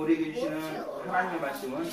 우리에게 주시는 하나님의 말씀은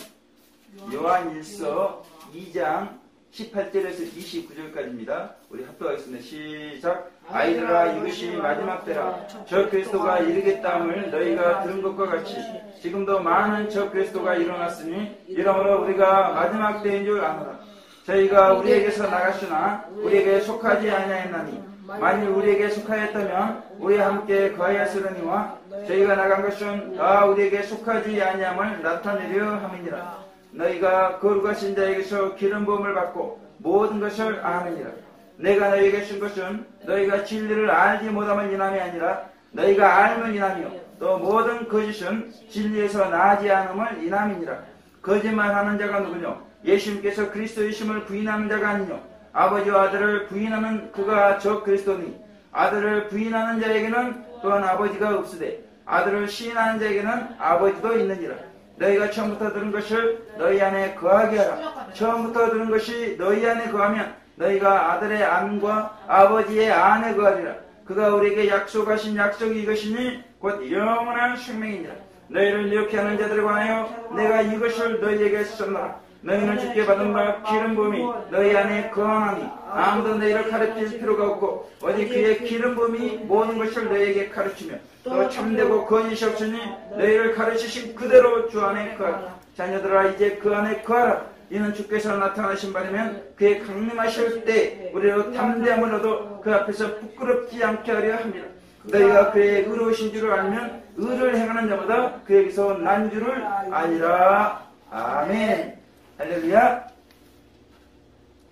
요한일서 2장 18절에서 29절까지입니다. 우리 합독하겠습니다. 시작. 아이들아, 이것이 마지막 때라. 저 그리스도가 이르겠다함을 너희가 들은 것과 같이 지금도 많은 저 그리스도가 일어났으니 이러므로 우리가 마지막 때인 줄 아노라. 저희가 우리에게서 나갔으나 우리에게 속하지 아니하였나니 만일 우리에게 속하였다면 우리와 함께 거하였으려니와 저희가 나간 것은 다 우리에게 속하지 아니함을 나타내려 함이니라. 너희가 거룩하신 자에게서 기름 부음을 받고 모든 것을 아느니라. 내가 너희에게 쓴 것은 너희가 진리를 알지 못함을 인함이 아니라 너희가 알면 인함이요 또 모든 거짓은 진리에서 나지 않음을 인함이니라. 거짓말하는 자가 누구뇨? 예수님께서 그리스도이심을 부인하는 자가 아니뇨? 아버지와 아들을 부인하는 그가 저 그리스도니 아들을 부인하는 자에게는 또한 아버지가 없으되 아들을 시인하는 자에게는 아버지도 있느니라. 너희가 처음부터 들은 것을 너희 안에 거하게 하라. 처음부터 들은 것이 너희 안에 거하면 너희가 아들의 안과 아버지의 안에 거하리라. 그가 우리에게 약속하신 약속이 이것이니 곧 영원한 생명이니라. 너희를 이렇게 하는 자들에 관하여 내가 이것을 너희에게 썼노라. 너희는 주께 받은 바 기름 부음이 너희 안에 거하나니 아무도 너희를 가르칠 필요가 없고 오직 그의 기름 부음이 모든 것을 너희에게 가르치며 또 참되고 거짓이 없으니 너희를 가르치신 그대로 주 안에 거하라. 자녀들아, 이제 그 안에 거하라. 이는 주께서 나타나신 바라면 그의 강림하실 때 우리로 담대함을 얻어 그 앞에서 부끄럽지 않게 하려 합니다. 너희가 그의 의로우신 줄을 알면 의를 행하는 자보다 그에게서 난 줄을 아니라. 아멘. 할렐루야.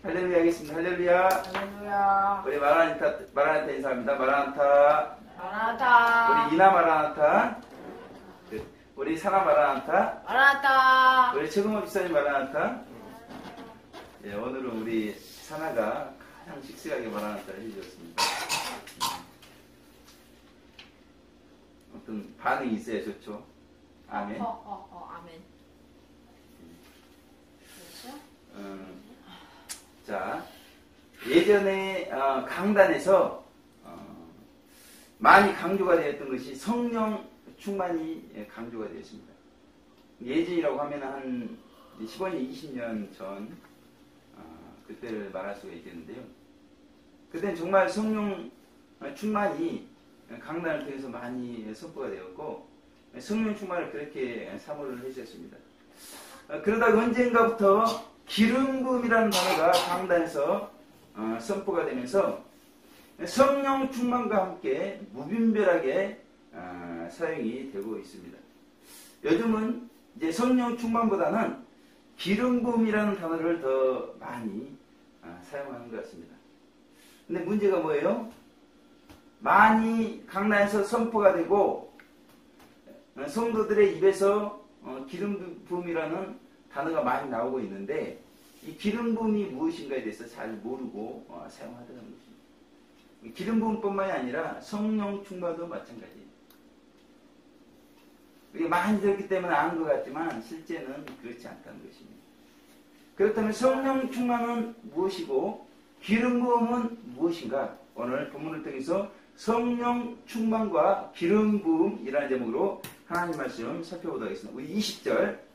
할렐루야 하겠습니다. 할렐루야. 할렐루야. 우리 마라나타 인사합니다. 마라나타. 마라나타. 우리 이나 마라나타. 우리 사나 마라나타. 마라나타. 우리 최금호 집사님 마라나타. 예, 오늘은 우리 사나가 가장 씩씩하게 마라나타를 해주셨습니다. 어떤 반응이 있어야 좋죠. 아멘. 아멘. 자, 예전에 강단에서 많이 강조가 되었던 것이 성령 충만이 강조가 되었습니다. 예전이라고 하면 한 15년, 20년 전 그때를 말할 수가 있겠는데요. 그때는 정말 성령 충만이 강단을 통해서 많이 선포가 되었고 성령 충만을 그렇게 사모를 했었습니다. 그러다가 언젠가부터 기름 부음이라는 단어가 강단에서 선포가 되면서 성령 충만과 함께 무분별하게 사용이 되고 있습니다. 요즘은 이제 성령 충만보다는 기름 부음이라는 단어를 더 많이 사용하는 것 같습니다. 근데 문제가 뭐예요? 많이 강단에서 선포가 되고 성도들의 입에서 기름 부음이라는 단어가 많이 나오고 있는데 이 기름 부음이 무엇인가에 대해서 잘 모르고 사용하더라는 것입니다. 기름 부음뿐만이 아니라 성령 충만도 마찬가지예요. 이게 많이 들었기 때문에 아는 것 같지만 실제는 그렇지 않다는 것입니다. 그렇다면 성령 충만은 무엇이고 기름 부음은 무엇인가? 오늘 본문을 통해서 성령 충만과 기름 부음이라는 제목으로 하나님 말씀 살펴보도록 하겠습니다. 우리 20절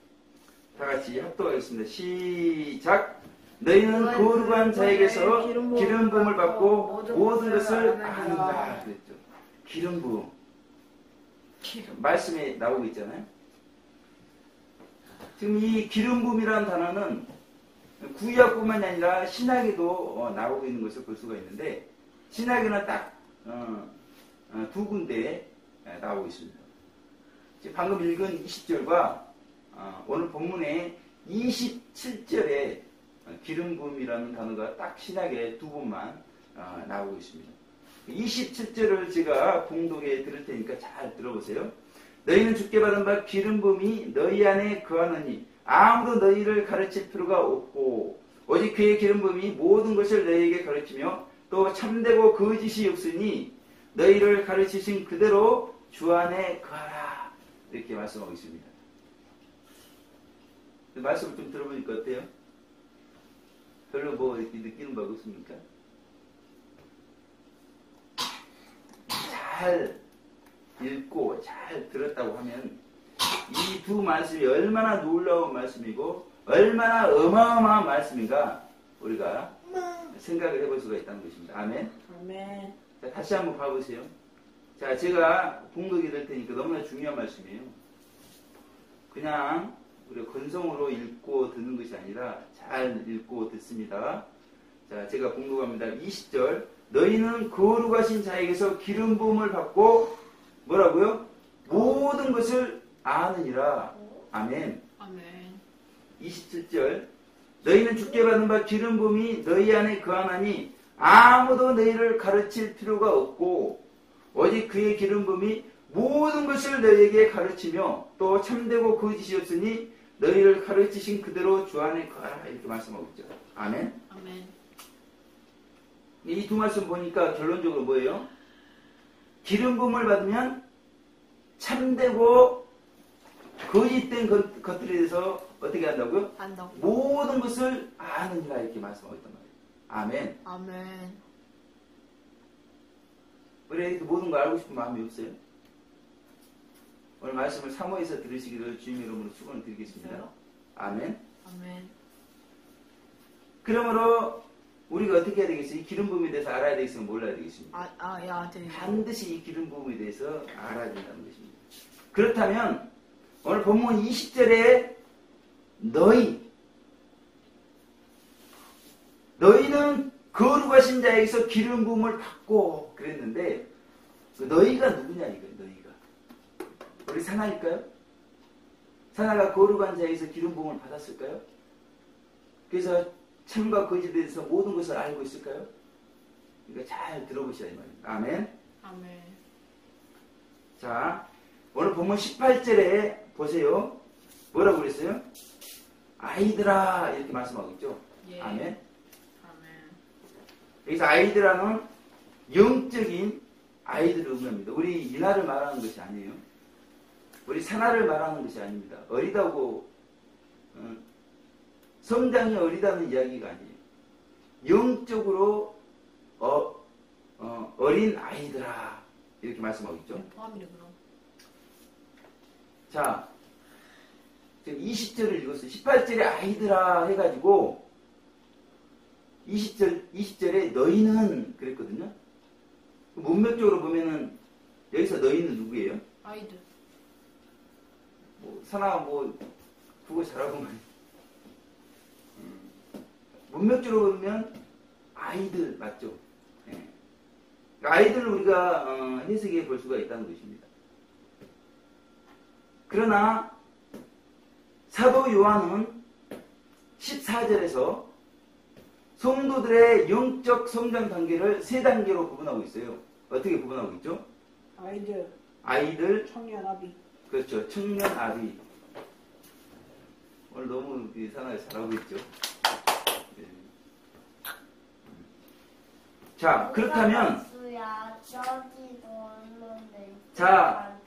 다 같이 합독하겠습니다. 시작. 너희는 거룩한 자에게서 기름 부음을 받고 모든 것을 아는가 그랬죠. 기름 부음. 말씀에 나오고 있잖아요. 지금 이 기름 부음이라는 단어는 구약뿐만이 아니라 신약에도 나오고 있는 것을 볼 수가 있는데 신약에는 딱 두 군데에 나오고 있습니다. 방금 읽은 20절과 오늘 본문의 27절에 기름 부음이라는 단어가 딱 신약에 두 번만 나오고 있습니다. 27절을 제가 봉독에 들을 테니까 잘 들어보세요. 너희는 주께 받은 바 기름 부음이 너희 안에 거하느니 아무도 너희를 가르칠 필요가 없고 오직 그의 기름 부음이 모든 것을 너희에게 가르치며 또 참되고 거짓이 없으니 너희를 가르치신 그대로 주 안에 거하라. 이렇게 말씀하고 있습니다. 말씀을 좀 들어보니까 어때요? 별로 뭐 이렇게 느끼는 바가 없습니까? 잘 읽고 잘 들었다고 하면 이 이 두 말씀이 얼마나 놀라운 말씀이고 얼마나 어마어마한 말씀인가 우리가 생각을 해볼 수가 있다는 것입니다. 아멘. 아멘. 자, 다시 한번 봐보세요. 자, 제가 봉독이 될 테니까 너무나 중요한 말씀이에요. 그냥 우리가 건성으로 읽고 듣는 것이 아니라 잘 읽고 듣습니다. 자, 제가 봉독합니다. 20절. 너희는 거룩하신 자에게서 기름 부음을 받고 뭐라고요? 모든 것을 아느니라. 아멘. 아멘. 27절. 너희는 주께 받은 바 기름 부음이 너희 안에 거하나니 아무도 너희를 가르칠 필요가 없고 오직 그의 기름 부음이 모든 것을 너희에게 가르치며 또 참되고 거짓이 없으니 너희를 가르치신 그대로 주 안에 거하라. 이렇게 말씀하고 있죠. 아멘. 아멘. 이 두 말씀 보니까 결론적으로 뭐예요? 기름 부음을 받으면 참되고 거짓된 것들에 대해서 어떻게 한다고요? 안다고. 모든 것을 아느니라 이렇게 말씀하고 있단 말이에요. 아멘. 아멘. 우리 이렇게 모든 걸 알고 싶은 마음이 없어요? 오늘 말씀을 사모해서 들으시기를 주님의 이름으로 축원을 드리겠습니다. 아멘. 아멘. 그러므로 우리가 어떻게 해야 되겠어요? 이 기름 부음에 대해서 알아야 되겠어요? 몰라야 되겠습니다. 네. 반드시 이 기름 부음에 대해서 알아야 된다는 것입니다. 그렇다면 오늘 본문 20절에 너희는 거룩하신 자에게서 기름 부음을 받고 그랬는데 그 너희가 누구냐 이거예요. 너희가 우리 사나일까요? 사나가 거룩한 자에게서 기름 부음을 받았을까요? 그래서 참과 거짓에 대해서 모든 것을 알고 있을까요? 그러니까 잘 들어보셔야 이 말입니다. 아멘. 아멘. 자, 오늘 본문 18절에 보세요. 뭐라고 그랬어요? 아이들아 이렇게 말씀하고 있죠. 예. 아멘. 아멘. 여기서 아이들아는 영적인 아이들을 의미합니다. 우리 이나를 말하는 것이 아니에요. 우리 사나를 말하는 것이 아닙니다. 어리다고 성장이 어리다는 이야기가 아니에요. 영적으로 어린 아이들아 이렇게 말씀하고 있죠. 포함이래 그럼. 자, 지금 20절을 읽었어요. 18절에 아이들아 해가지고 20절에 너희는 그랬거든요. 문맥적으로 보면은 여기서 너희는 누구예요? 아이들. 사나 국어 잘하고 문맥적으로 보면 아이들 맞죠? 네. 아이들을 우리가 해석해 볼 수가 있다는 것입니다. 그러나 사도 요한은 14절에서 성도들의 영적 성장 단계를 세 단계로 구분하고 있어요. 어떻게 구분하고 있죠? 아이들, 청년 아비. 그렇죠. 청년 아비. 오늘 너무 사나이 잘하고 있죠. 네. 자, 그렇다면 자,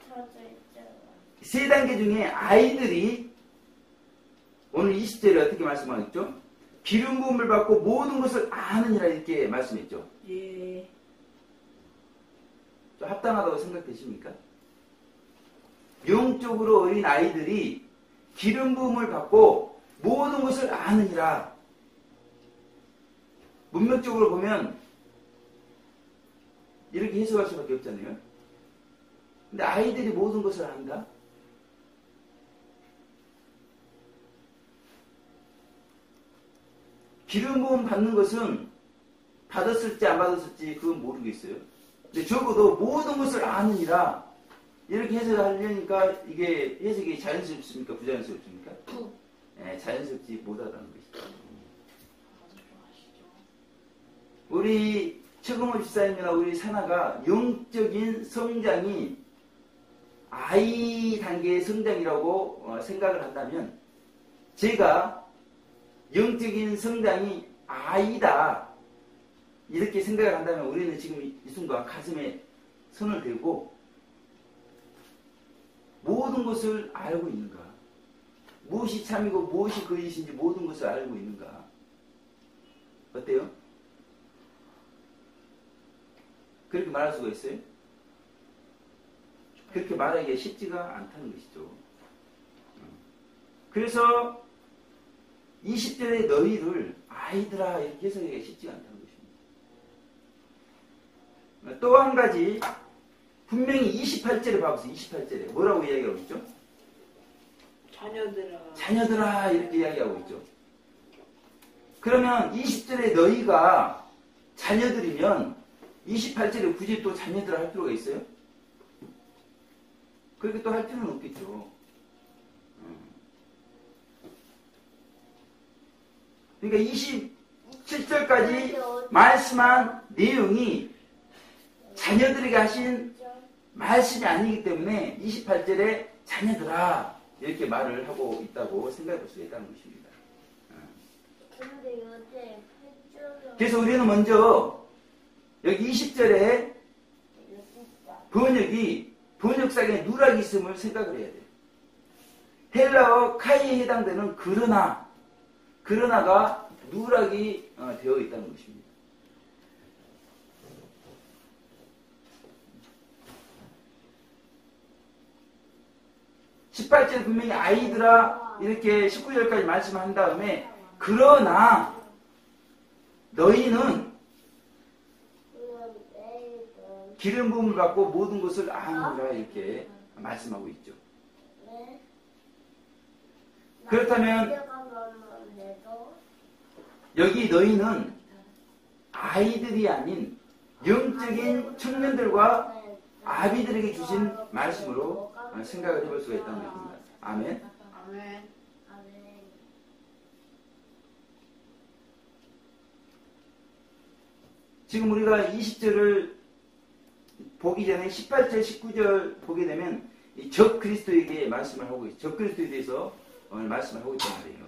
세 단계 중에 아이들이 오늘 20절에 어떻게 말씀하셨죠? 기름 부음을 받고 모든 것을 아느니라 이렇게 말씀했죠. 예. 좀 합당하다고 생각되십니까? 영적으로 어린 아이들이 기름 부음을 받고 모든 것을 아느니라. 문맥적으로 보면 이렇게 해석할 수밖에 없잖아요. 근데 아이들이 모든 것을 안다? 기름 부음 받는 것은 받았을지 안 받았을지 그건 모르겠어요. 근데 적어도 모든 것을 아느니라 이렇게 해석하려니까 이게 해석이 자연스럽습니까? 부자연스럽습니까? 네, 자연스럽지 못하다는 것이죠. 우리 최금호 집사님이나 우리 사나가 영적인 성장이 아이 단계의 성장이라고 생각을 한다면 제가 영적인 성장이 아이다 이렇게 생각을 한다면 우리는 지금 이 순간 가슴에 손을 대고 모든 것을 알고 있는가? 무엇이 참이고 무엇이 거짓인지 모든 것을 알고 있는가? 어때요? 그렇게 말할 수가 있어요? 그렇게 말하기가 쉽지가 않다는 것이죠. 그래서 20절에 너희를 아이들아 이렇게 해석하기가 쉽지가 않다는 것입니다. 또 한 가지 분명히 28절에 봐보세요. 28절에 뭐라고 이야기하고 있죠? 자녀들아. 자녀들아 이렇게 이야기하고 있죠. 그러면 20절에 너희가 자녀들이면 28절에 굳이 또 자녀들아 할 필요가 있어요? 그렇게 또 할 필요는 없겠죠. 그러니까 27절까지 말씀한 내용이 자녀들에게 하신 말씀이 아니기 때문에 28절에 자녀들아 이렇게 말을 하고 있다고 생각해 볼 수 있다는 것입니다. 그래서 우리는 먼저 여기 20절에 번역상에 누락이 있음을 생각을 해야 돼요. 헬라어 카이에 해당되는 그러나가 누락이 되어 있다는 것입니다. (18절) 분명히 아이들아 이렇게 19절까지 말씀한 다음에 그러나 너희는 기름 부음을 받고 모든 것을 아노라 이렇게 말씀하고 있죠. 그렇다면 여기 너희는 아이들이 아닌 영적인 청년들과 아비들에게 주신 말씀으로 생각을 해볼 수가 있다는 것입니다. 아멘. 아멘. 지금 우리가 20절을 보기 전에 18절, 19절 보게 되면 적 그리스도에게 말씀을 하고 있죠. 적 그리스도에 대해서 말씀을 하고 있단 말이에요.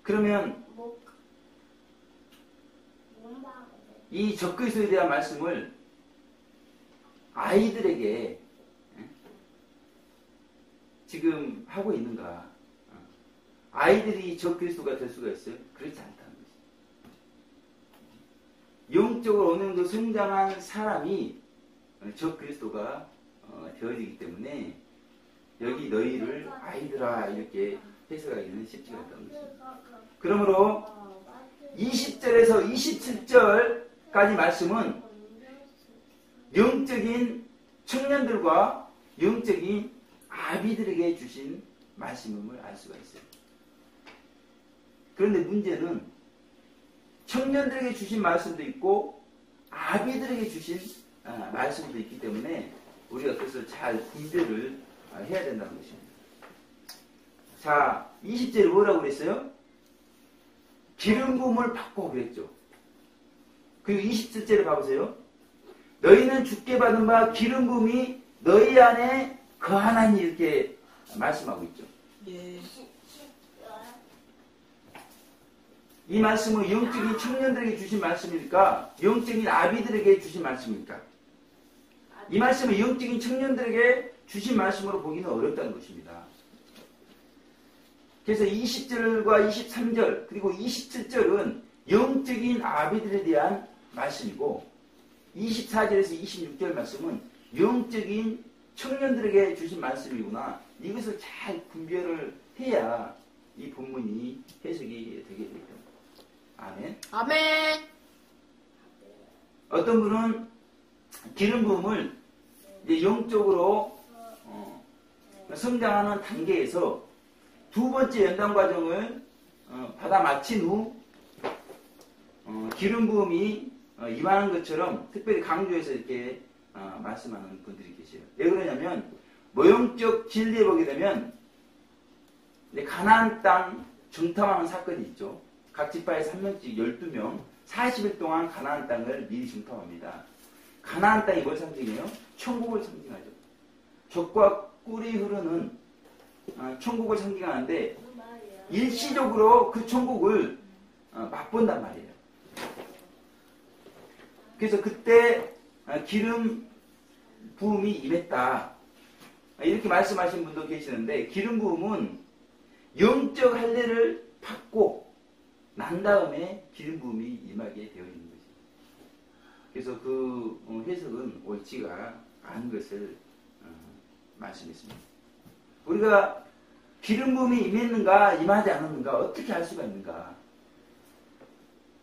그러면 이 적 그리스도에 대한 말씀을 아이들에게 지금 하고 있는가? 아이들이 적 그리스도가 될 수가 있어요? 그렇지 않다는 것이죠. 영적으로 어느 정도 성장한 사람이 적 그리스도가 되어지기 때문에 여기 너희를 아이들아 이렇게 해석하기는 쉽지가 않다는 것입니다. 그러므로 20절에서 27절까지 말씀은 영적인 청년들과 영적인 아비들에게 주신 말씀임을 알 수가 있어요. 그런데 문제는 청년들에게 주신 말씀도 있고 아비들에게 주신 말씀도 있기 때문에 우리가 그것을 잘 분별을 해야 된다는 것입니다. 자, 20절에 뭐라고 그랬어요? 기름 부음을 받고 그랬죠. 그리고 27절에 봐보세요. 너희는 주께 받은 바 기름 부음이 너희 안에 거하나니 이렇게 말씀하고 있죠. 예. 이 말씀은 영적인 청년들에게 주신 말씀입니까? 영적인 아비들에게 주신 말씀입니까? 이 말씀은 영적인 청년들에게 주신 말씀으로 보기는 어렵다는 것입니다. 그래서 20절과 23절 그리고 27절은 영적인 아비들에 대한 말씀이고 24절에서 26절 말씀은 영적인 청년들에게 주신 말씀이구나. 이것을 잘 분별을 해야 이 본문이 해석이 되게 됩니다. 아멘. 아멘. 어떤 분은 기름 부음을 이제 영적으로 성장하는 단계에서 두 번째 연단 과정을 받아 마친 후 기름 부음이 임하는 것처럼 특별히 강조해서 이렇게 말씀하는 분들이 계세요. 왜 그러냐면 모형적 진리에 보게 되면 가나안 땅 정탐하는 사건이 있죠. 각 지파에서 한 명씩 12명 40일 동안 가나안 땅을 미리 정탐합니다. 가나안 땅이 뭘 상징해요? 천국을 상징하죠. 젖과 꿀이 흐르는 천국을 상징하는데 일시적으로 그 천국을 맛본단 말이에요. 그래서 그때 기름 부음이 임했다. 이렇게 말씀하신 분도 계시는데 기름 부음은 영적 할례를 받고 난 다음에 기름 부음이 임하게 되어 있는 거죠. 그래서 그 해석은 옳지가 않은 것을 말씀했습니다. 우리가 기름 부음이 임했는가 임하지 않았는가 어떻게 알 수가 있는가?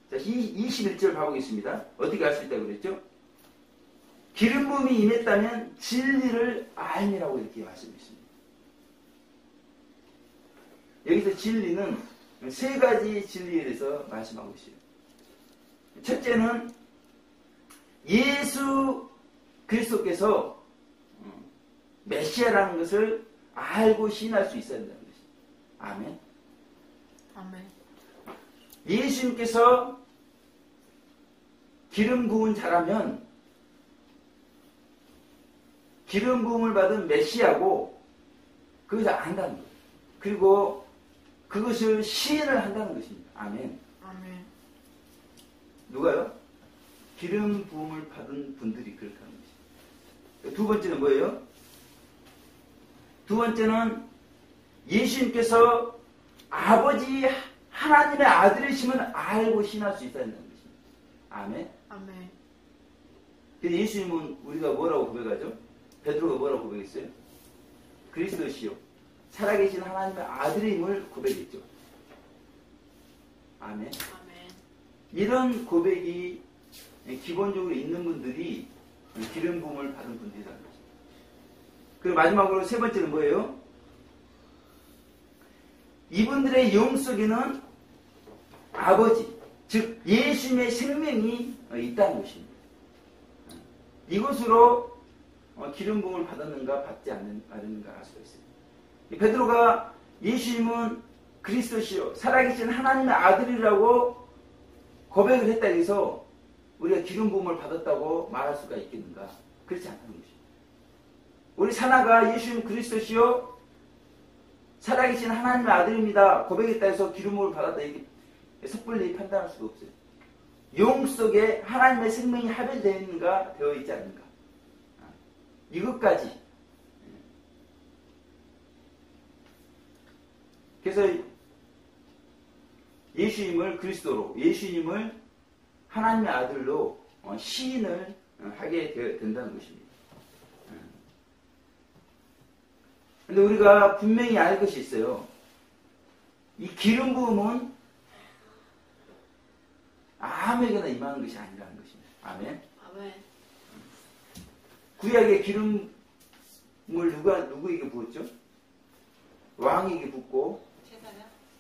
자, 21절 봐보겠습니다. 어떻게 알 수 있다고 그랬죠? 기름 부음이 임했다면 진리를 알미라고 이렇게 말씀했습니다. 여기서 진리는 세 가지 진리에 대해서 말씀하고 있어요. 첫째는 예수 그리스도께서 메시아라는 것을 알고 신할 수 있어야 된다는 것입니다. 아멘. 아멘. 예수님께서 기름 부은 자라면 기름 부음을 받은 메시아고 그것을 안다는 거예요. 그리고 그것을 시인을 한다는 것입니다. 아멘. 아멘. 누가요? 기름 부음을 받은 분들이 그렇게 하는 것입니다. 두 번째는 뭐예요? 두 번째는 예수님께서 아버지 하나님의 아들이심을 알고 신할 수 있다는 것입니다. 아멘. 아멘. 그래서 예수님은 우리가 뭐라고 고백하죠? 베드로가 뭐라고 고백했어요? 그리스도시요 살아계신 하나님의 아들임을 고백했죠. 아멘. 아멘. 이런 고백이 기본적으로 있는 분들이 기름 부음을 받은 분들이라는 것입니다. 그리고 마지막으로 세 번째는 뭐예요? 이분들의 영 속에는 아버지, 즉 예수님의 생명이 있다는 것입니다. 이것으로 기름 부음을 받았는가 받지 않았는가 알 수가 있어요. 베드로가 예수님은 그리스도시요 살아계신 하나님의 아들이라고 고백을 했다 해서 우리가 기름 부음을 받았다고 말할 수가 있겠는가? 그렇지 않다는 것입니다. 우리 사나가 예수님 그리스도시요 살아계신 하나님의 아들입니다 고백했다 해서 기름 부음을 받았다 이렇게 섣불리 판단할 수가 없어요. 영 속에 하나님의 생명이 합일되어 있는가 되어 있지 않는가 이것까지. 그래서 예수님을 그리스도로 예수님을 하나님의 아들로 시인을 하게 된다는 것입니다. 그런데 우리가 분명히 알 것이 있어요. 이 기름 부음은 아무에게나 임하는 것이 아니라는 것입니다. 아멘. 아멘. 구약의 기름을 누구에게 부었죠? 왕에게 붓고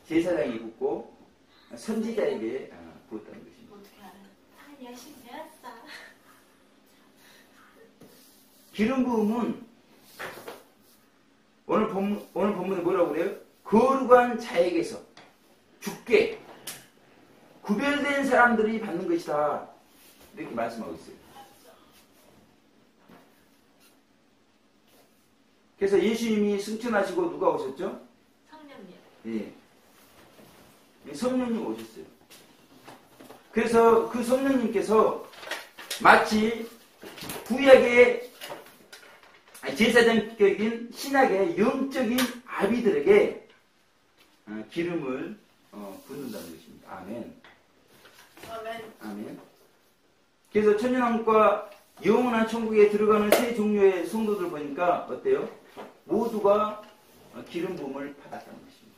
제사장에게 붓고 선지자에게 부었다는 것입니다. 어떻게 알아요? 열심히 배웠어. 기름 부음은 오늘 본문에 뭐라고 그래요? 거룩한 자에게서 주께 구별된 사람들이 받는 것이다. 이렇게 말씀하고 있어요. 그래서 예수님이 승천하시고 누가 오셨죠? 성령님. 예. 성령님 오셨어요. 그래서 그 성령님께서 마치 구약의 제사장격인 신약의 영적인 아비들에게 기름을 붓는다는 것입니다. 아멘. 아멘. 아멘. 그래서 천년왕국과 영원한 천국에 들어가는 세 종류의 성도들 보니까 어때요? 모두가 기름 부음을 받았다는 것입니다.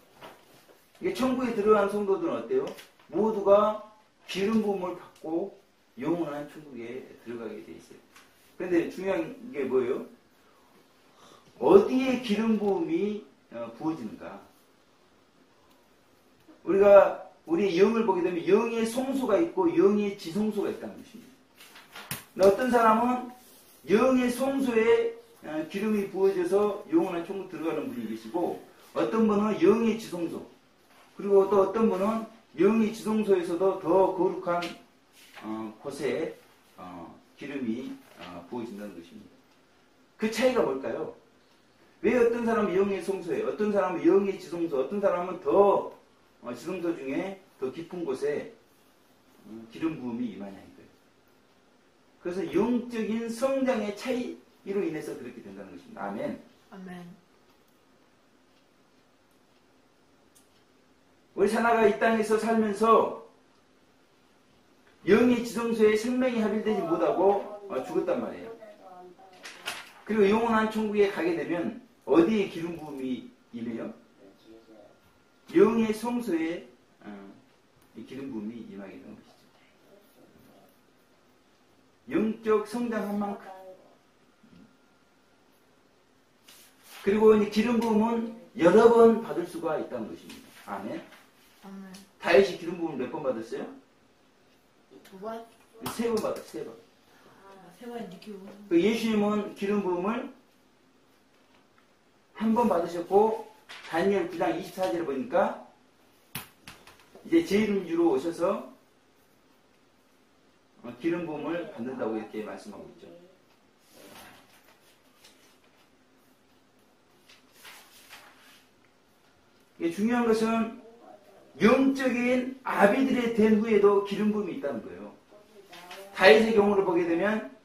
이게 천국에 들어가는 성도들은 어때요? 모두가 기름 부음을 받고 영원한 천국에 들어가게 돼 있어요. 그런데 중요한 게 뭐예요? 어디에 기름 부음이 부어지는가? 우리가 우리의 영을 보게 되면 영의 성소가 있고 영의 지성소가 있다는 것입니다. 어떤 사람은 영의 성소에 기름이 부어져서 영원한 천국 들어가는 분이 계시고 어떤 분은 영의 지성소 그리고 또 어떤 분은 영의 지성소에서도 더 거룩한 곳에 기름이 부어진다는 것입니다. 그 차이가 뭘까요? 왜 어떤 사람은 영의 성소에 어떤 사람은 영의 지성소 어떤 사람은 더 지성소 중에 더 깊은 곳에 기름 부음이 임하냐 이거예요. 그래서 영적인 성장의 차이로 인해서 그렇게 된다는 것입니다. 아멘. 아멘. 우리 사나가 이 땅에서 살면서 영의 지성소에 생명이 합일되지 못하고 죽었단 말이에요. 그리고 영원한 천국에 가게 되면 어디에 기름 부음이 임해요? 영의 성소에 이 기름 부음이 임하게 되는 것이죠. 영적 성장한 만큼. 그리고 이 기름 부음은 여러 번 받을 수가 있다는 것입니다. 아멘. 아멘. 다윗이 기름 부음을 몇 번 받았어요? 2번? 3번 받았어요. 3번. 세 번 느끼고. 그 예수님은 기름 부음을 한 번 받으셨고 다니엘 9장 24절에 보니까 이제 제 이름 주로 오셔서 기름 부음을 받는다고 이렇게 말씀하고 있죠. 중요한 것은 영적인 아비들이 된 후에도 기름 부음이 있다는 거예요. 다윗의 경우를 보게 되면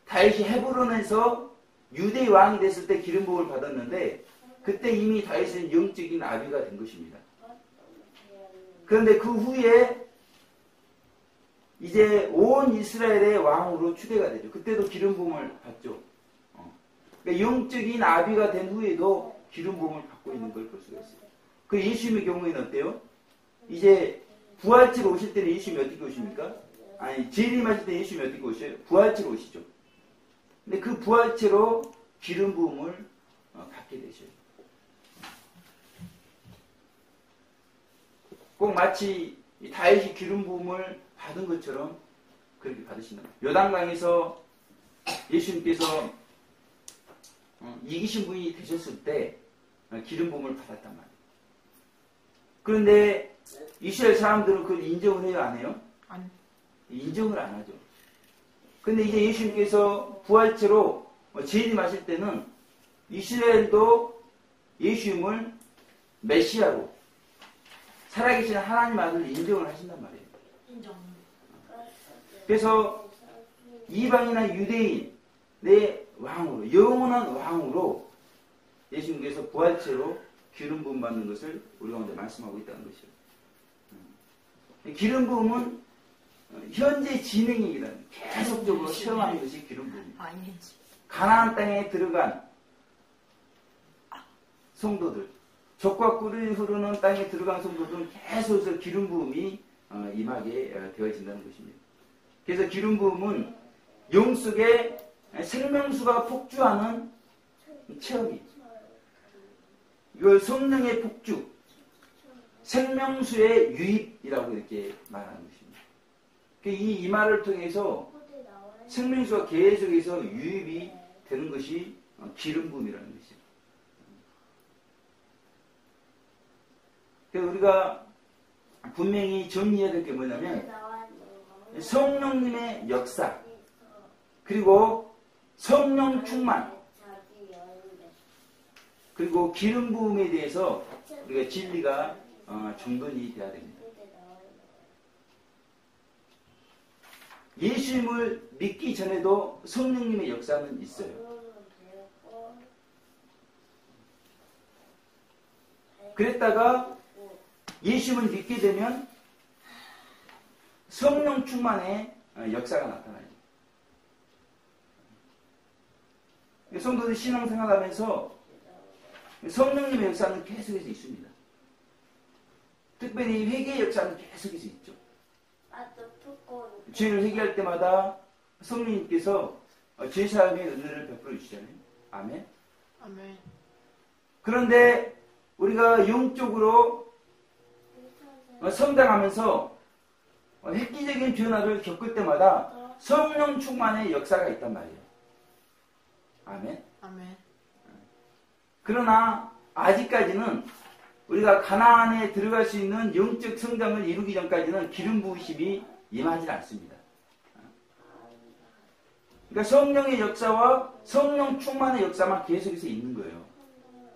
다윗이 헤브론에서 유대의 왕이 됐을 때 기름 부음을 받았는데 그때 이미 다윗은 영적인 아비가 된 것입니다. 그런데 그 후에 이제 온 이스라엘의 왕으로 추대가 되죠. 그때도 기름 부음을 받죠. 그러니까 영적인 아비가 된 후에도 기름 부음을 받고 있는 걸 볼 수가 있어요. 그 예수님의 경우에는 어때요? 이제 부활체로 오실 때는 예수님이 어떻게 오십니까? 아니, 재림하실 때 예수님이 어떻게 오셔요? 부활체로 오시죠. 근데 그 부활체로 기름 부음을 받게 되셔요. 꼭 마치 다윗이 기름 부음을 받은 것처럼 그렇게 받으신다. 요단강에서 예수님께서 이기신 분이 되셨을 때 기름 부음을 받았단 말이에요. 그런데 이스라엘 사람들은 그걸 인정을 해요, 안 해요? 인정을 안 하죠. 근데 이제 예수님께서 부활체로 재림하실 때는 이스라엘도 예수님을 메시아로 살아계신 하나님 아들을 인정을 하신단 말이에요. 인정. 그래서 이방이나 유대인의 왕으로, 영원한 왕으로 예수님께서 부활체로 기름 부음 받는 것을 우리 가운데 말씀하고 있다는 것이죠. 기름 부음은 현재 진행이기는 계속적으로 체험하는 것이 기름 부음입니다. 가나안 땅에 들어간 성도들, 젖과 꿀이 흐르는 땅에 들어간 성도들은 계속해서 기름 부음이 임하게 되어진다는 것입니다. 그래서 기름 부음은 영 속에 생명수가 폭주하는 체험이, 이걸 성령의 폭주, 생명수의 유입이라고 이렇게 말하는 것입니다. 이 말을 통해서 생명수가 계속해서 유입이 되는 것이 기름 부음이라는 것이죠. 그래서 우리가 분명히 정리해야 될 게 뭐냐면 성령님의 역사, 그리고 성령 충만, 그리고 기름 부음에 대해서 우리가 진리가 정돈이 돼야 됩니다. 예수님을 믿기 전에도 성령님의 역사는 있어요. 그랬다가 예수님을 믿게 되면 성령 충만의 역사가 나타나요. 성도들 신앙생활하면서 성령님의 역사는 계속해서 있습니다. 특별히 회개의 역사는 계속해서 있죠. 죄를 회개할 때마다 성령님께서 죄사함의 은혜를 베풀어 주시잖아요. 아멘. 아멘. 그런데 우리가 영적으로 성장하면서 획기적인 변화를 겪을 때마다 성령 충만의 역사가 있단 말이에요. 아멘. 아멘. 그러나 아직까지는 우리가 가나안에 들어갈 수 있는 영적 성장을 이루기 전까지는 기름 부으심이 임하지 않습니다. 그러니까 성령의 역사와 성령 충만의 역사만 계속해서 있는 거예요.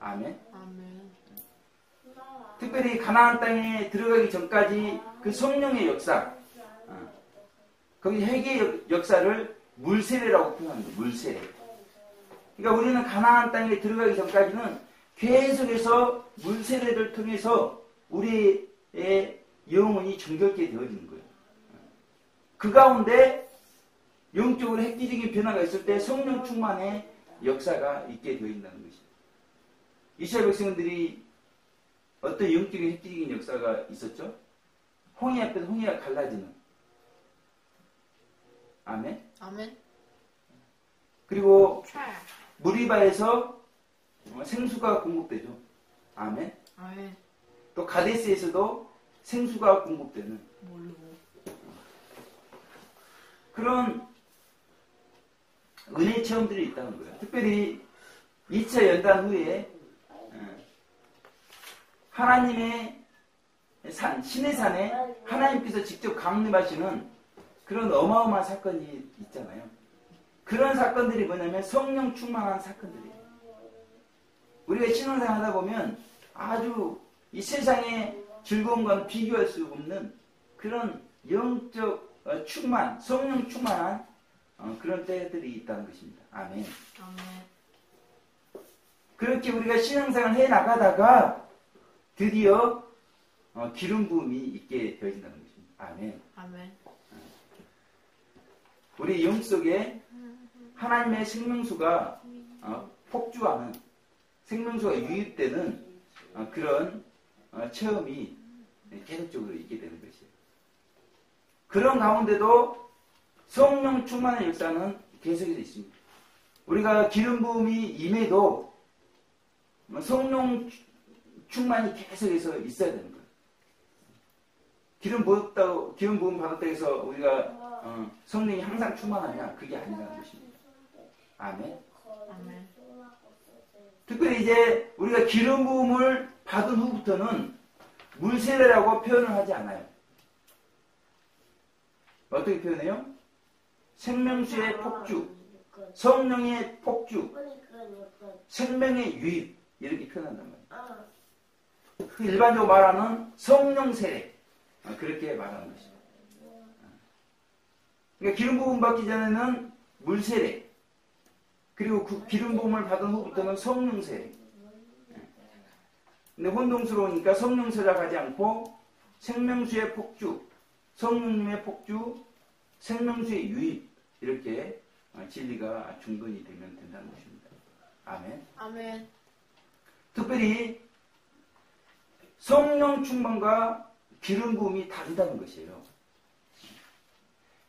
아멘. 아멘. 특별히 가나안 땅에 들어가기 전까지 그 성령의 역사, 거기 회개의 역사를 물세례라고 표현합니다. 물세례. 그러니까 우리는 가나안 땅에 들어가기 전까지는 계속해서 물세례를 통해서 우리의 영혼이 정결케 되어지는 거예요. 그 가운데 영적으로 획기적인 변화가 있을 때 성령 충만의 역사가 있게 되어 있다는 것입니다. 이스라엘 백성들이 어떤 영적인 획기적인 역사가 있었죠? 홍해 앞에서 홍해가 갈라지는. 아멘. 아멘. 그리고 무리바에서 생수가 공급되죠. 아멘. 아멘. 또 가데스에서도 생수가 공급되는 모르고. 그런 은혜 체험들이 있다는 거예요. 특별히 2차 연단 후에 하나님의 산, 신의 산에 하나님께서 직접 강림하시는 그런 어마어마한 사건이 있잖아요. 그런 사건들이 뭐냐면 성령 충만한 사건들이에요. 우리가 신앙생활 하다 보면 아주 이 세상의 즐거움과는 비교할 수 없는 그런 영적 충만, 성령 충만한 그런 때들이 있다는 것입니다. 아멘. 아멘. 그렇게 우리가 신앙생활을 해 나가다가 드디어 기름 부음이 있게 되어진다는 것입니다. 아멘. 아멘. 우리 영 속에 하나님의 생명수가 폭주하는, 생명수가 유입되는 그런 체험이 계속적으로 있게 되는 것이에요. 그런 가운데도 성령 충만의 역사는 계속해서 있습니다. 우리가 기름 부음이 임해도 성령 충만이 계속해서 있어야 되는 거예요. 기름 부음 받았다고 해서 우리가 성령이 항상 충만하냐? 그게 아니라는 것입니다. 아멘. 아멘. 특별히 이제 우리가 기름 부음을 받은 후부터는 물세례라고 표현을 하지 않아요. 어떻게 표현해요? 생명수의 폭주, 성령의 폭주, 생명의 유입 이렇게 표현한단 말이에요. 일반적으로 말하는 성령 세례 그렇게 말하는 것입니다. 그러니까 기름 부음 받기 전에는 물 세례, 그리고 그 기름 부음을 받은 후부터는 성령 세례. 근데 혼동스러우니까 성령 세례라고 하지 않고 생명수의 폭주, 성령님의 폭주, 생명수의 유입 이렇게 진리가 중건이 되면 된다는 것입니다. 아멘. 아멘. 특별히 성령 충만과 기름 부음이 다르다는 것이에요.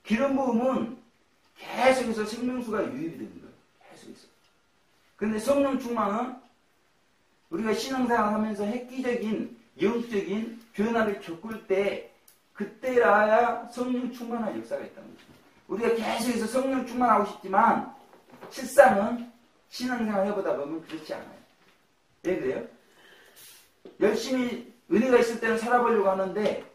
기름 부음은 계속해서 생명수가 유입이 되는 거예요. 계속해서. 그런데 성령 충만은 우리가 신앙생활 하면서 획기적인 영적인 변화를 겪을 때 그때라야 성령 충만한 역사가 있다는 거죠. 우리가 계속해서 성령 충만하고 싶지만 실상은 신앙생활 해보다 보면 그렇지 않아요. 왜 그래요? 열심히 은혜가 있을 때는 살아보려고 하는데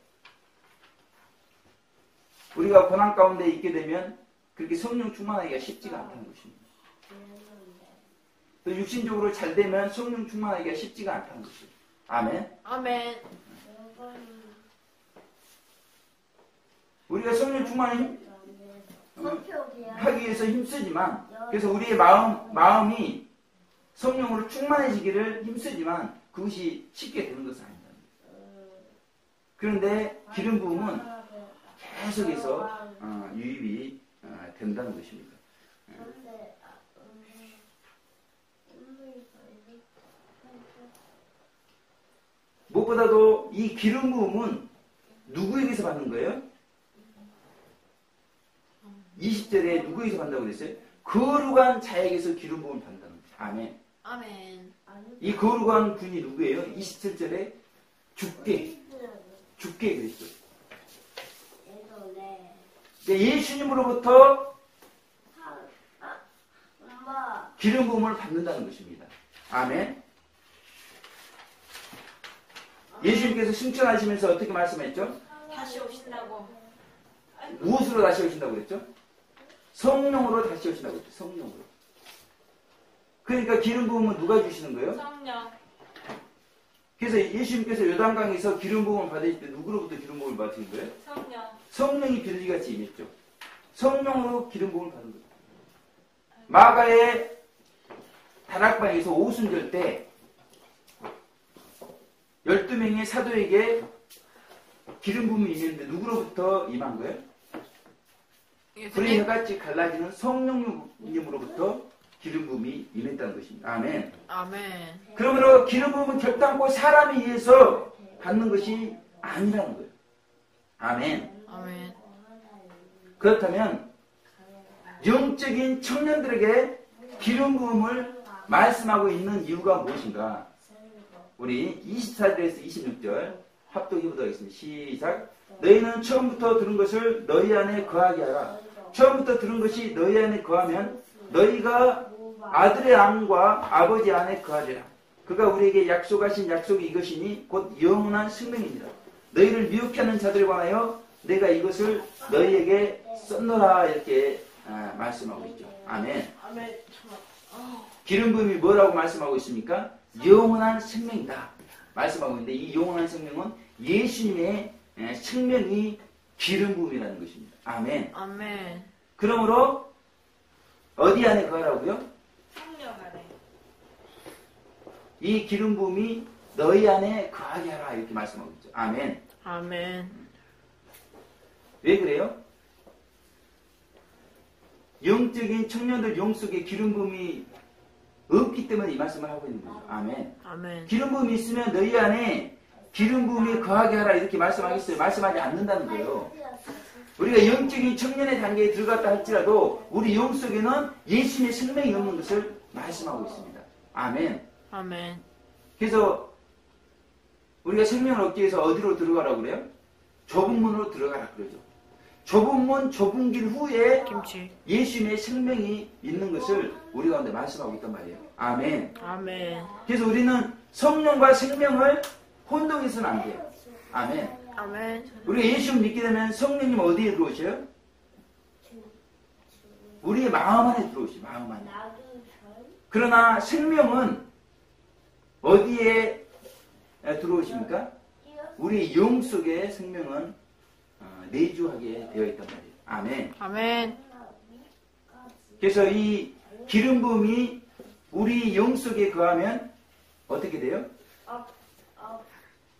우리가 고난 가운데 있게 되면 그렇게 성령 충만하기가 쉽지가 않다는 것입니다. 또 육신적으로 잘 되면 성령 충만하기가 쉽지가 않다는 것입니다. 아멘. 아멘. 우리가 성령 충만을 하기 위해서 힘쓰지만, 그래서 우리의 마음이 성령으로 충만해지기를 힘쓰지만 그것이 쉽게 되는 것은 아닙니다. 그런데 기름 부음은 계속해서 유입이 된다는 것입니다. 무엇보다도 이 기름 부음은 누구에게서 받는 거예요? 20절에 누구에게서 받는다고 그랬어요? 거룩한 자에게서 기름 부음을 받는다는 거예요. 아멘. 아멘. 이 거룩한 분이 누구예요? 27절에 주께 그랬죠. 예수님으로부터 기름 부음을 받는다는 것입니다. 아멘. 예수님께서 승천하시면서 어떻게 말씀했죠? 다시 오신다고. 무엇으로 다시 오신다고 그랬죠? 성령으로 다시 오신다고 그랬죠. 성령으로. 그러니까 기름 부음은 누가 주시는 거예요? 성령. 그래서 예수님께서 요단강에서 기름 부음을 받으실 때 누구로부터 기름 부음을 받으신 거예요? 성령. 성령이 비둘기같이 임했죠. 성령으로 기름 부음을 받은 거예요. 마가의 다락방에서 오순절 때 12명의 사도에게 기름 부음이 임했는데 누구로부터 임한 거예요? 불의 혀같이 갈라지는 성령님으로부터 기름 부음이 임했다는 것입니다. 아멘. 아멘. 그러므로 기름 부음은 결단코 사람에 의해서 받는 것이 아니라는 거예요. 아멘. 아멘. 그렇다면 영적인 청년들에게 기름 부음을 말씀하고 있는 이유가 무엇인가? 우리 24절에서 26절 합독해보도록 하겠습니다. 시작. 너희는 처음부터 들은 것을 너희 안에 거하게 하라. 처음부터 들은 것이 너희 안에 거하면 너희가 아들의 안과 아버지 안에 거하리라. 그가 우리에게 약속하신 약속이 이것이니 곧 영원한 생명입니다. 너희를 미혹해 하는 자들에 관하여 내가 이것을 너희에게 썼노라. 이렇게 말씀하고 있죠. 아멘. 기름 부음이 뭐라고 말씀하고 있습니까? 영원한 생명이다 말씀하고 있는데, 이 영원한 생명은 예수님의 생명이 기름 부음이라는 것입니다. 아멘. 아멘. 그러므로 어디 안에 거하라고요? 성령 안에. 이 기름 부음이 너희 안에 거하게 하라. 이렇게 말씀하고 있죠. 아멘. 아멘. 왜 그래요? 영적인 청년들 영 속에 기름 부음이 없기 때문에 이 말씀을 하고 있는 거죠. 아멘. 아멘. 기름 부음이 있으면 너희 안에 기름 부음이 거하게 하라. 이렇게 말씀하겠어요? 말씀하지 않는다는 거예요. 우리가 영적인 청년의 단계에 들어갔다 할지라도 우리 영 속에는 예수님의 생명이 없는 것을 말씀하고 있습니다. 아멘. 아멘. 그래서 우리가 생명을 얻기 위해서 어디로 들어가라고 그래요? 좁은 문으로 들어가라 그러죠. 좁은 문, 좁은 길 후에 김치. 예수님의 생명이 있는 것을 우리 가운데 말씀하고 있단 말이에요. 아멘. 아멘. 그래서 우리는 성령과 생명을 혼동해서는 안 돼요. 아멘. 아멘. 우리가 예수님 믿게 되면 성령님 어디에 들어오셔요? 우리의 마음 안에 들어오시죠. 마음 안에. 그러나 생명은 어디에 들어오십니까? 우리 영 속에 생명은 내주하게 되어 있단 말이에요. 아멘. 아멘. 그래서 이 기름 부음이 우리 영 속에 거하면 어떻게 돼요?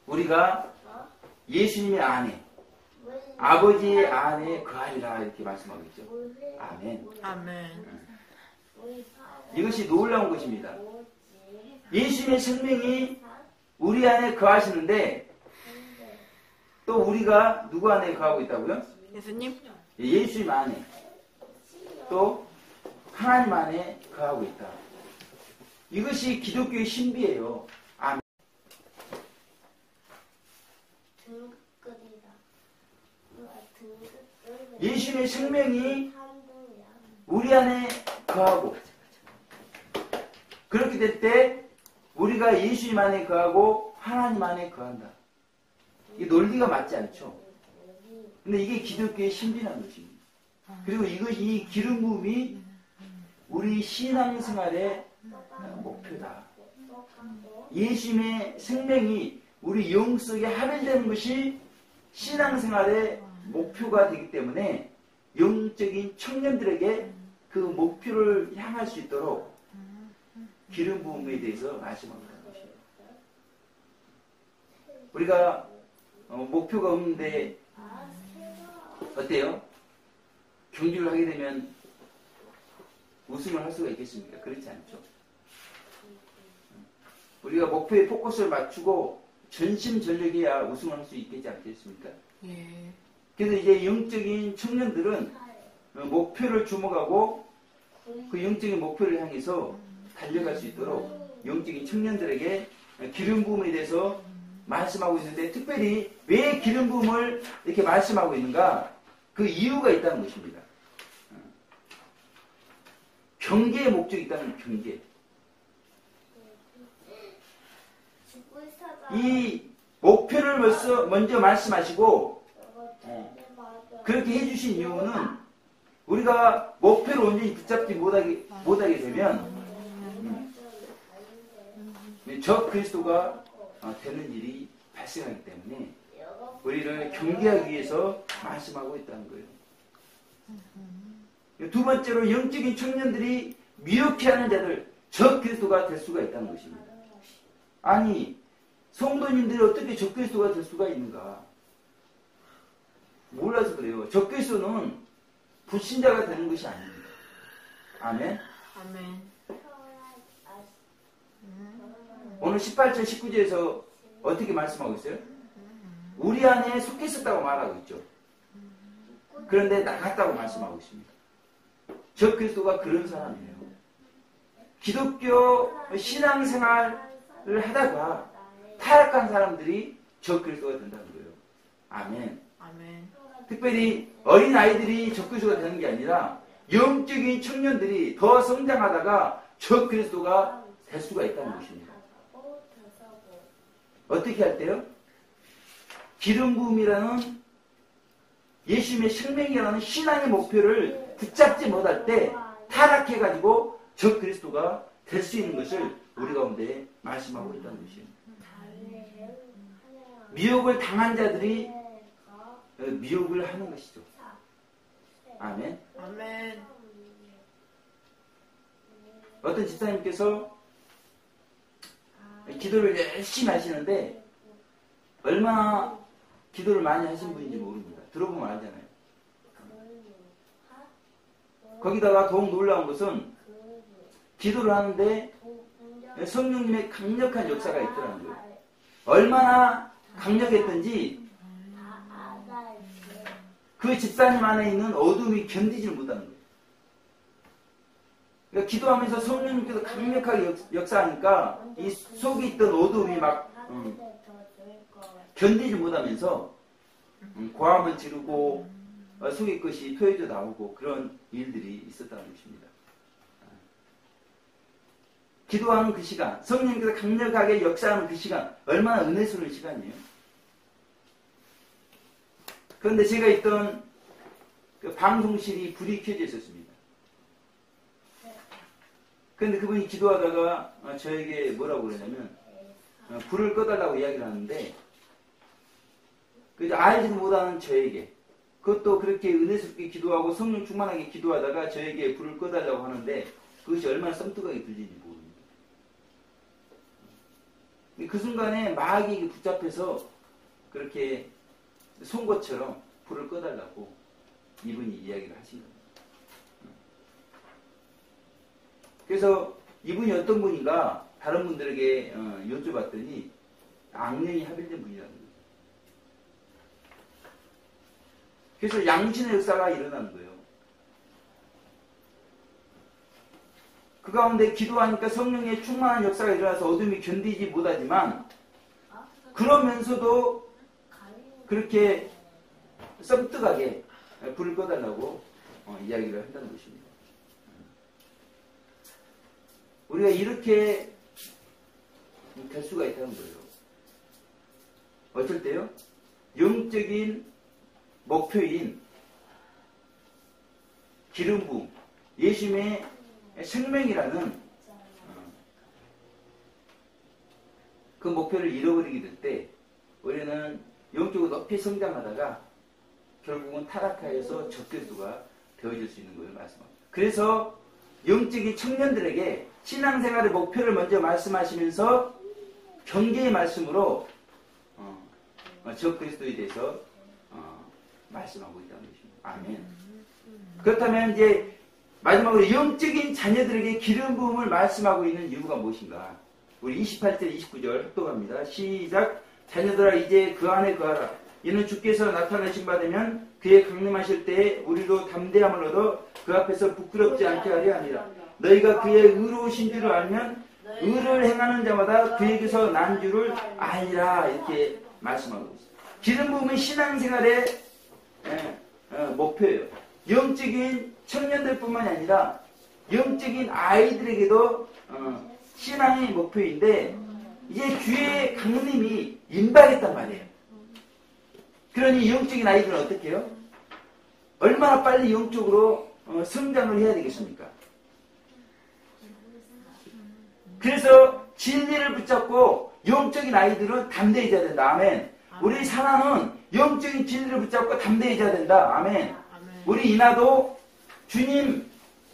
우리가 예수님의 안에, 아버지의 안에 거하리라. 이렇게 말씀하고 있죠. 아멘. 아멘. 이것이 놀라운 것입니다. 예수님의 생명이 우리 안에 거하시는데 또 우리가 누구 안에 거하고 있다고요? 예수님. 예수님 안에, 또 하나님 안에 거하고 있다. 이것이 기독교의 신비예요. 아멘. 예수님의 생명이 우리 안에 거하고, 그렇게 될 때 우리가 예수님 안에 거하고 하나님 안에 거한다. 이 논리가 맞지 않죠? 근데 이게 기독교의 신비라는 것입니다. 그리고 이 기름 부음이 우리 신앙생활의 목표다. 예수님의 생명이 우리 영 속에 합일되는 것이 신앙생활의 목표가 되기 때문에 영적인 청년들에게 그 목표를 향할 수 있도록 기름 부음에 대해서 말씀합니다. 우리가 목표가 없는데 어때요? 경주를 하게 되면 우승을 할 수가 있겠습니까? 그렇지 않죠. 우리가 목표에 포커스를 맞추고 전심전력해야 우승을 할 수 있겠지 않겠습니까? 예. 그래서 이제 영적인 청년들은 목표를 주목하고 그 영적인 목표를 향해서 달려갈 수 있도록 영적인 청년들에게 기름 부음에 대해서 말씀하고 있는데, 특별히 왜 기름 부음을 이렇게 말씀하고 있는가? 그 이유가 있다는 것입니다. 경계의 목적이 있다는 경계. 이 목표를 먼저 말씀하시고 그렇게 해주신 이유는 우리가 목표를 온전히 붙잡지 못하게 되면 적 그리스도가 되는 일이 발생하기 때문에 우리를 경계하기 위해서 말씀하고 있다는 거예요. 두 번째로 영적인 청년들이 미혹해하는 자들, 적 그리스도가 될 수가 있다는 것입니다. 아니, 성도님들이 어떻게 적 그리스도가 될 수가 있는가? 몰라서 그래요. 적 그리스도는 불신자가 되는 것이 아닙니다. 아멘. 아멘. 오늘 18절 19절에서 어떻게 말씀하고 있어요? 우리 안에 속해 있었다고 말하고 있죠. 그런데 나갔다고 말씀하고 있습니다. 저 그리스도가 그런 사람이에요. 기독교 신앙생활을 하다가 타락한 사람들이 저 그리스도가 된다는 거예요. 아멘. 아멘. 특별히 어린 아이들이 저 그리스도가 되는 게 아니라 영적인 청년들이 더 성장하다가 저 그리스도가 될 수가 있다는 것입니다. 어떻게 할 때요? 기름 부음이라는 예수님의 생명이라는 신앙의 목표를 붙잡지 못할 때 타락해가지고 저 그리스도가 될 수 있는 것을 우리 가운데 말씀하고 있다는 것입니다. 미혹을 당한 자들이 미혹을 하는 것이죠. 아멘. 아멘. 어떤 집사님께서 기도를 열심히 하시는데 얼마나 기도를 많이 하신 분인지 모릅니다. 들어보면 알잖아요. 거기다가 더욱 놀라운 것은 기도를 하는데 성령님의 강력한 역사가 있더라는 거예요. 얼마나 강력했던지 그 집사님 안에 있는 어둠이 견디질 못하는 거예요. 그러니까 기도하면서 성령님께서 강력하게 역사하니까 이 속에 있던 어둠이 막 견디지 못하면서 고함을 지르고 속의 것이 토해져 나오고 그런 일들이 있었다는 것입니다. 기도하는 그 시간, 성령님께서 강력하게 역사하는 그 시간, 얼마나 은혜스러운 시간이에요. 그런데 제가 있던 그 방송실이 불이 켜져 있었습니다. 그런데 그분이 기도하다가 저에게 뭐라고 그러냐면 불을 꺼달라고 이야기를 하는데 알지도 못하는 저에게 그것도 그렇게 은혜스럽게 기도하고 성령 충만하게 기도하다가 저에게 불을 꺼달라고 하는데 그것이 얼마나 썸뜩하게 들리는지 모릅니다. 그 순간에 마귀에게 붙잡혀서 그렇게 송곳처럼 불을 꺼달라고 이분이 이야기를 하신 겁니다. 그래서 이분이 어떤 분인가 다른 분들에게 여쭤봤더니 악령이 합일된 분이라는 거예요. 그래서 양신의 역사가 일어나는 거예요. 그 가운데 기도하니까 성령의 충만한 역사가 일어나서 어둠이 견디지 못하지만 그러면서도 그렇게 썸뜩하게 불을 꺼달라고 이야기를 한다는 것입니다. 우리가 이렇게 될 수가 있다는 거예요. 어쩔 때요? 영적인 목표인 기름 부음, 예수님의 생명이라는 그 목표를 잃어버리게 될 때 우리는 영적으로 높이 성장하다가 결국은 타락하여서 적그리스도가 되어질 수 있는 것을 말씀합니다. 그래서 영적인 청년들에게 신앙생활의 목표를 먼저 말씀하시면서 경계의 말씀으로 적그리스도에 대해서 말씀하고 있다는 것입니다. 아멘. 그렇다면 이제 마지막으로 영적인 자녀들에게 기름 부음을 말씀하고 있는 이유가 무엇인가? 우리 28절 29절 합독합니다. 시작. 자녀들아 이제 그 안에 거하라. 이는 주께서 나타나신 바 되면 그의 강림하실 때에 우리로 담대함을 얻어 그 앞에서 부끄럽지 않게 하려 함이라. 너희가 그의 의로우신 줄을 알면 의를 행하는 자마다 그에게서 난 줄을 알리라. 이렇게 말씀하고 있습니다. 기름 부음은 신앙생활의 목표예요. 영적인 청년들뿐만이 아니라 영적인 아이들에게도 신앙의 목표인데 이제 주의 강림이 임박했단 말이에요. 그러니 영적인 아이들은 어떻게 해요? 얼마나 빨리 영적으로 성장을 해야 되겠습니까? 그래서 진리를 붙잡고 영적인 아이들은 담대해져야 된다. 아멘. 우리 사랑은 영적인 진리를 붙잡고 담대해져야 된다. 아멘. 우리 이나도 주님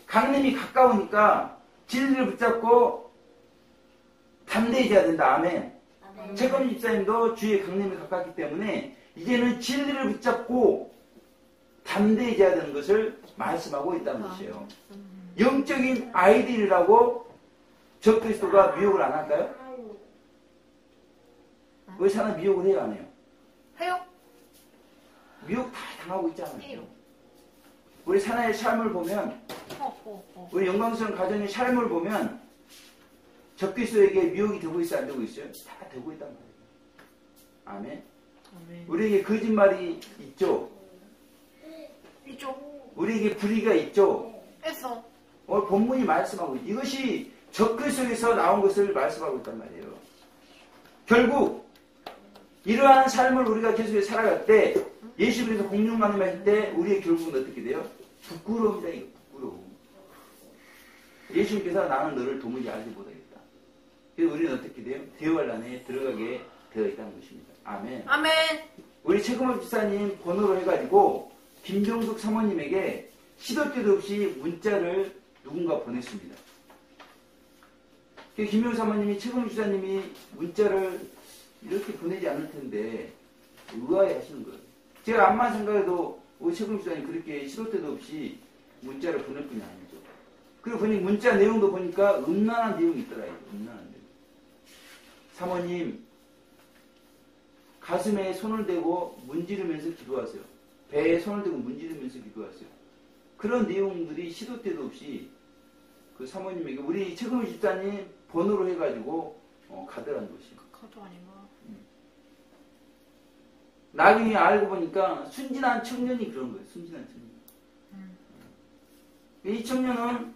강림이 가까우니까 진리를 붙잡고 담대해져야 된다. 아멘. 최건희 집사님도 주의 강림이 가깝기 때문에 이제는 진리를 붙잡고 담대해져야 되는 것을 말씀하고 있다는 것이에요. 영적인 아이들이라고 적그리스도가 미혹을 안 할까요? 왜 사람 미혹을 해요, 안 해요? 해요? 미혹 다 당하고 있잖아요. 해요. 우리 사나의 삶을 보면, 우리 영광스러운 가정의 삶을 보면 적그리스도에게 미혹이 되고 있어요, 안 되고 있어요? 다 되고 있단 말이에요. 아멘. 아멘. 우리에게 거짓말이 있죠. 있죠? 우리에게 불의가 있죠. 했어. 오늘 본문이 말씀하고 있죠. 이것이 적그리스도에서 나온 것을 말씀하고 있단 말이에요. 결국 이러한 삶을 우리가 계속해서 살아갈 때, 예수 그리스도 공중강림할 때 우리의 결국은 어떻게 돼요? 부끄러움이다. 이거 부끄러움. 예수님께서 나는 너를 도무지 알지 못하겠다. 그래서 우리는 어떻게 돼요? 대환란에 들어가게 되어 있다는 것입니다. 아멘. 아멘. 우리 최금호 집사님 번호로 해가지고 김종숙 사모님에게 시도 때도 없이 문자를 누군가 보냈습니다. 김종숙 사모님이 최금호 집사님이 문자를 이렇게 보내지 않을 텐데 의아해 하시는 거예요. 제가 암만 생각해도 우리 최금호 집사님 그렇게 시도 때도 없이 문자를 보낼 분이 아니죠. 그리고 보니 문자 내용도 보니까 음란한 내용이 있더라고요. 음란한 내용. 사모님 가슴에 손을 대고 문지르면서 기도하세요. 배에 손을 대고 문지르면서 기도하세요. 그런 내용들이 시도 때도 없이 그 사모님에게 우리 최금호 집사님 번호로 해가지고 가더라는 것이에요. 그것도 아닌가? 나중에 알고 보니까 순진한 청년이 그런 거예요. 순진한 청년. 이 청년은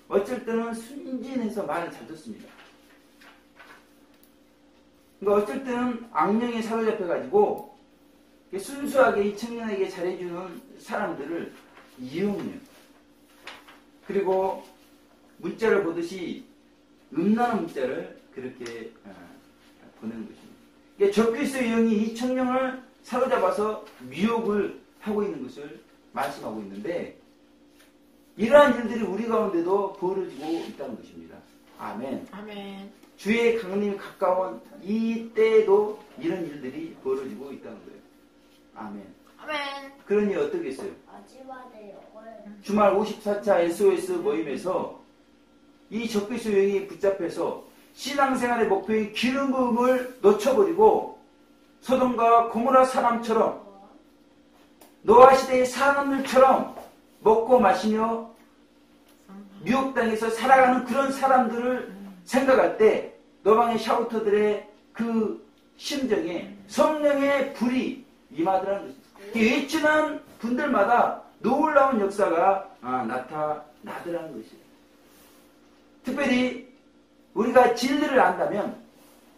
어쩔 때는 순진해서 말을 잘 듣습니다. 그러니까 어쩔 때는 악령에 사로잡혀가지고 순수하게 이 청년에게 잘해주는 사람들을 이용해요. 그리고 문자를 보듯이 음란한 문자를 그렇게 보내는 것입니다. 그러니까 적그리스도의 영이 이 청년을 사로잡아서 미혹을 하고 있는 것을 말씀하고 있는데, 이러한 일들이 우리 가운데도 벌어지고 있다는 것입니다. 아멘. 아멘. 주의 강림이 가까운 이 때에도 이런 일들이 벌어지고 있다는 거예요. 아멘. 아멘. 그러니 어떻겠어요? 주말 54차 SOS 모임에서 이 적그리스도 영이 붙잡혀서 신앙생활의 목표인 기름 부음을 놓쳐버리고 소돔과 고모라 사람처럼 노아 시대의 사람들처럼 먹고 마시며 미혹당해서 살아가는 그런 사람들을 생각할 때 노방의 샤우터들의 그 심정에 성령의 불이 임하더라는 것입니다. 외치는 분들마다 놀라운 역사가 나타나더라는 것입니다. 특별히 우리가 진리를 안다면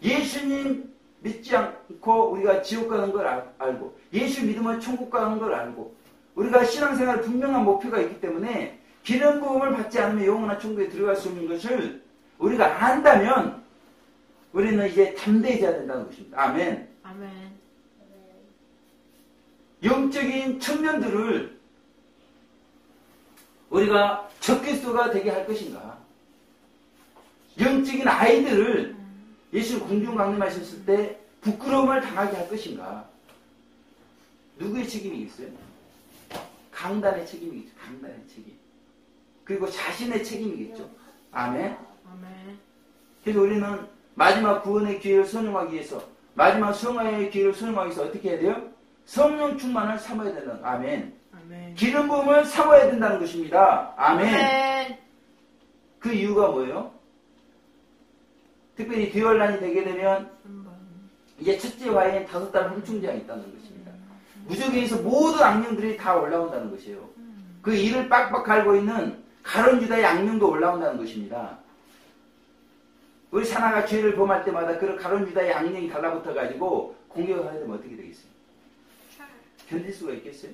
예수님 믿지 않고 우리가 지옥 가는 걸 알고 예수 믿으면 천국 가는 걸 알고 우리가 신앙생활 분명한 목표가 있기 때문에 기름 부음을 받지 않으면 영원한 천국에 들어갈 수 없는 것을 우리가 안다면 우리는 이제 담대해져야 된다는 것입니다. 아멘. 아멘. 영적인 청년들을 우리가 적그리스도가 되게 할 것인가? 영적인 아이들을 예수 공중 강림하셨을 때 부끄러움을 당하게 할 것인가? 누구의 책임이겠어요? 강단의 책임이겠죠. 강단의 책임. 그리고 자신의 책임이겠죠. 아멘. 아멘. 그래서 우리는 마지막 구원의 기회를 선용하기 위해서, 마지막 성화의 기회를 선용하기 위해서 어떻게 해야 돼요? 성령 충만을 삼아야 된다는. 아멘. 아멘. 기름 부음을 삼아야 된다는 것입니다. 아멘. 아멘. 그 이유가 뭐예요? 특별히 뒤환란이 되게 되면 이제 첫째 화에는 5달 홍충제가 있다는 것입니다. 무적에서 모든 악령들이 다 올라온다는 것이에요. 그 이를 빡빡 갈고 있는 가룟 유다의 악령도 올라온다는 것입니다. 우리 사나가 죄를 범할 때마다 그 가룟 유다의 악령이 달라붙어 가지고 공격을 하게 되면 어떻게 되겠어요? 견딜 수가 있겠어요?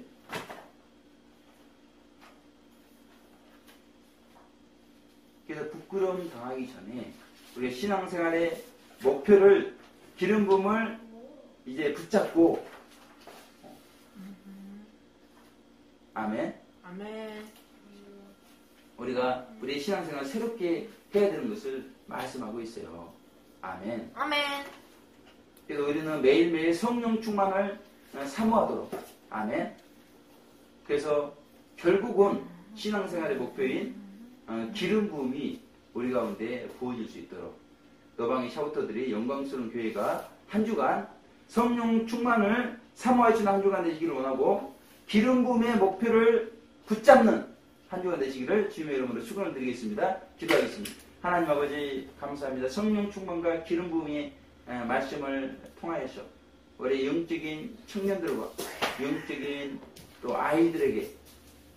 그래서 부끄러움 당하기 전에 우리가 신앙생활의 목표를 기름 부음을 이제 붙잡고 아멘. 아멘. 우리가 우리의 신앙생활 새롭게 해야 되는 것을 말씀하고 있어요. 아멘. 아멘. 그래서 우리는 매일매일 성령 충만을 사모하도록. 아멘. 그래서 결국은 신앙생활의 목표인 기름 부음이 우리 가운데 부어질 수 있도록 너방의 샤우터들이 영광스러운 교회가 한 주간 성령 충만을 사모하시는 한 주간 되시기를 원하고 기름 부음의 목표를 붙잡는 한 주간 되시기를 주님의 이름으로 축원을 드리겠습니다. 기도하겠습니다. 하나님 아버지 감사합니다. 성령 충만과 기름 부음의 말씀을 통하여서 우리 영적인 청년들과 영적인 또 아이들에게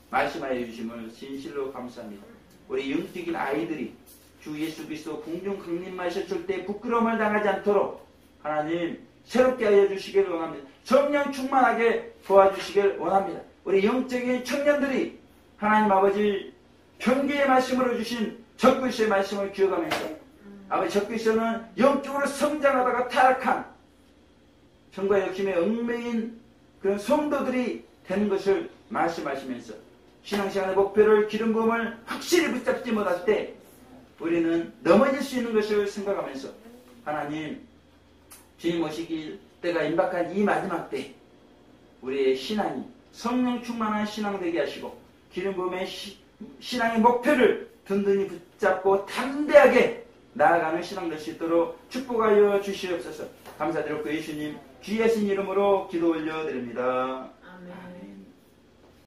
말씀하여 주심을 진실로 감사합니다. 우리 영적인 아이들이 주 예수 그리스도 공중 강림하셨을 때 부끄러움을 당하지 않도록 하나님 새롭게 하여 주시기를 원합니다. 성령 충만하게 도와주시기를 원합니다. 우리 영적인 청년들이 하나님 아버지 경계의 말씀으로 주신 적그리스도의 말씀을 기억하면서 아버지 적그리스도는 영적으로 성장하다가 타락한 정과 역심의 얽매인 그런 성도들이 되는 것을 말씀하시면서 신앙시간의 목표를 기름 부음을 확실히 붙잡지 못할 때 우리는 넘어질 수 있는 것을 생각하면서 하나님 주님 오시기 때가 임박한 이 마지막 때 우리의 신앙이 성령 충만한 신앙 되게 하시고 기름 부음의 신앙의 목표를 든든히 붙잡고 담대하게 나아가는 신앙 될 수 있도록 축복하여 주시옵소서. 감사드렸고 예수님 주 예수님 이름으로 기도 올려드립니다. 아멘.